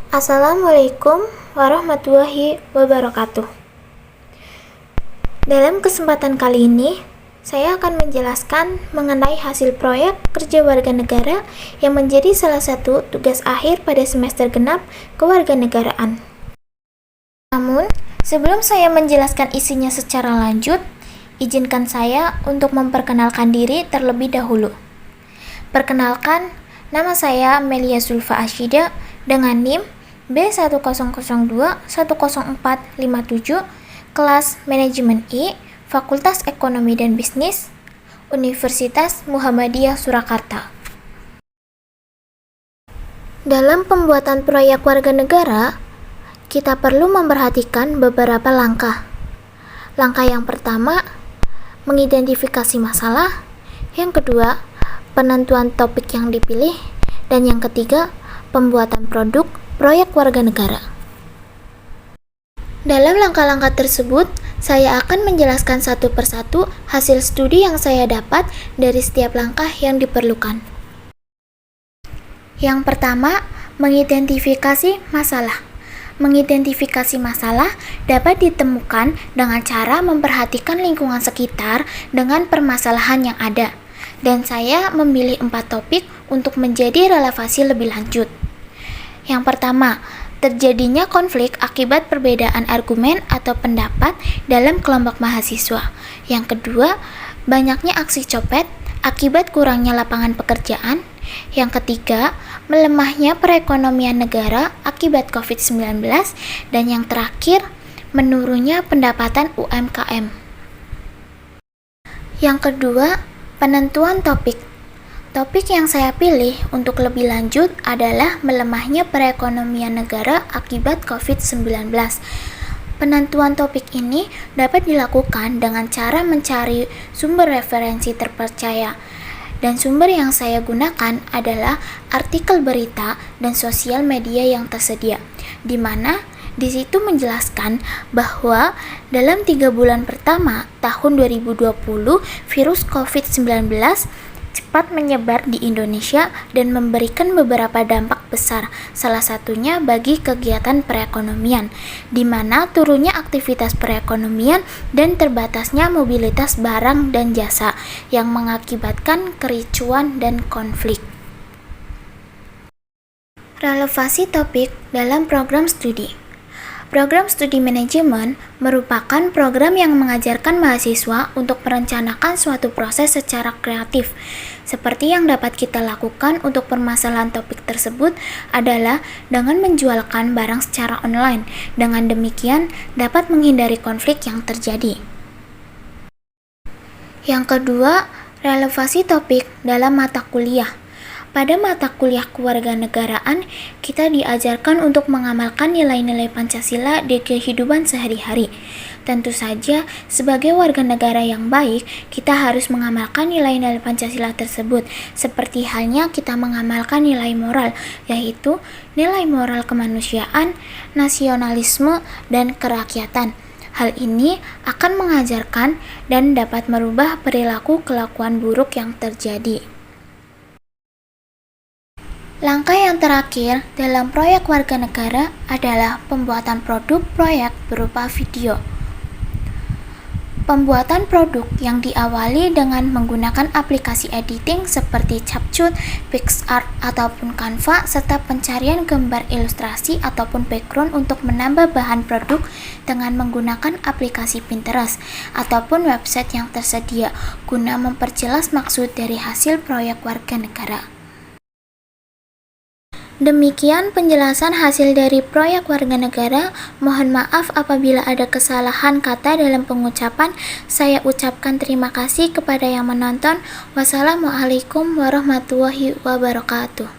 Assalamualaikum warahmatullahi wabarakatuh. Dalam kesempatan kali ini, saya akan menjelaskan mengenai hasil proyek kerja warga negara yang menjadi salah satu tugas akhir pada semester genap kewarganegaraan. Namun, sebelum saya menjelaskan isinya secara lanjut, izinkan saya untuk memperkenalkan diri terlebih dahulu. Perkenalkan, nama saya Melia Zulfa Asyida dengan NIM B1002-10457, kelas Manajemen I, Fakultas Ekonomi dan Bisnis, Universitas Muhammadiyah Surakarta. Dalam pembuatan proyek warga negara, kita perlu memperhatikan beberapa langkah. Langkah yang pertama, mengidentifikasi masalah. Yang kedua, penentuan topik yang dipilih. Dan yang ketiga, pembuatan produk proyek warga negara. Dalam langkah-langkah tersebut, saya akan menjelaskan satu persatu hasil studi yang saya dapat dari setiap langkah yang diperlukan. Yang pertama, mengidentifikasi masalah. Mengidentifikasi masalah dapat ditemukan dengan cara memperhatikan lingkungan sekitar dengan permasalahan yang ada. Dan saya memilih 4 topik untuk menjadi relevasi lebih lanjut. Yang pertama, terjadinya konflik akibat perbedaan argumen atau pendapat dalam kelompok mahasiswa. Yang kedua, banyaknya aksi copet akibat kurangnya lapangan pekerjaan. Yang ketiga, melemahnya perekonomian negara akibat COVID-19. Dan yang terakhir, menurunnya pendapatan UMKM. Yang kedua, penentuan topik. Topik yang saya pilih untuk lebih lanjut adalah melemahnya perekonomian negara akibat COVID-19. Penentuan topik ini dapat dilakukan dengan cara mencari sumber referensi terpercaya. Dan sumber yang saya gunakan adalah artikel berita dan sosial media yang tersedia, di mana di situ menjelaskan bahwa dalam 3 bulan pertama tahun 2020, virus COVID-19 cepat menyebar di Indonesia dan memberikan beberapa dampak besar, salah satunya bagi kegiatan perekonomian, di mana turunnya aktivitas perekonomian dan terbatasnya mobilitas barang dan jasa yang mengakibatkan kericuan dan konflik. Relevasi topik dalam program studi. Program studi manajemen merupakan program yang mengajarkan mahasiswa untuk merencanakan suatu proses secara kreatif. Seperti yang dapat kita lakukan untuk permasalahan topik tersebut adalah dengan menjualkan barang secara online. Dengan demikian, dapat menghindari konflik yang terjadi. Yang kedua, relevasi topik dalam mata kuliah. Pada mata kuliah kewarganegaraan, kita diajarkan untuk mengamalkan nilai-nilai Pancasila di kehidupan sehari-hari. Tentu saja, sebagai warga negara yang baik, kita harus mengamalkan nilai-nilai Pancasila tersebut, seperti halnya kita mengamalkan nilai moral, yaitu nilai moral kemanusiaan, nasionalisme, dan kerakyatan. Hal ini akan mengajarkan dan dapat merubah perilaku kelakuan buruk yang terjadi. Langkah yang terakhir dalam proyek warga negara adalah pembuatan produk proyek berupa video. Pembuatan produk yang diawali dengan menggunakan aplikasi editing seperti CapCut, PicsArt, ataupun Canva, serta pencarian gambar ilustrasi ataupun background untuk menambah bahan produk dengan menggunakan aplikasi Pinterest ataupun website yang tersedia guna memperjelas maksud dari hasil proyek warga negara. Demikian penjelasan hasil dari proyek warga negara. Mohon maaf apabila ada kesalahan kata dalam pengucapan. Saya ucapkan terima kasih kepada yang menonton. Wassalamualaikum warahmatullahi wabarakatuh.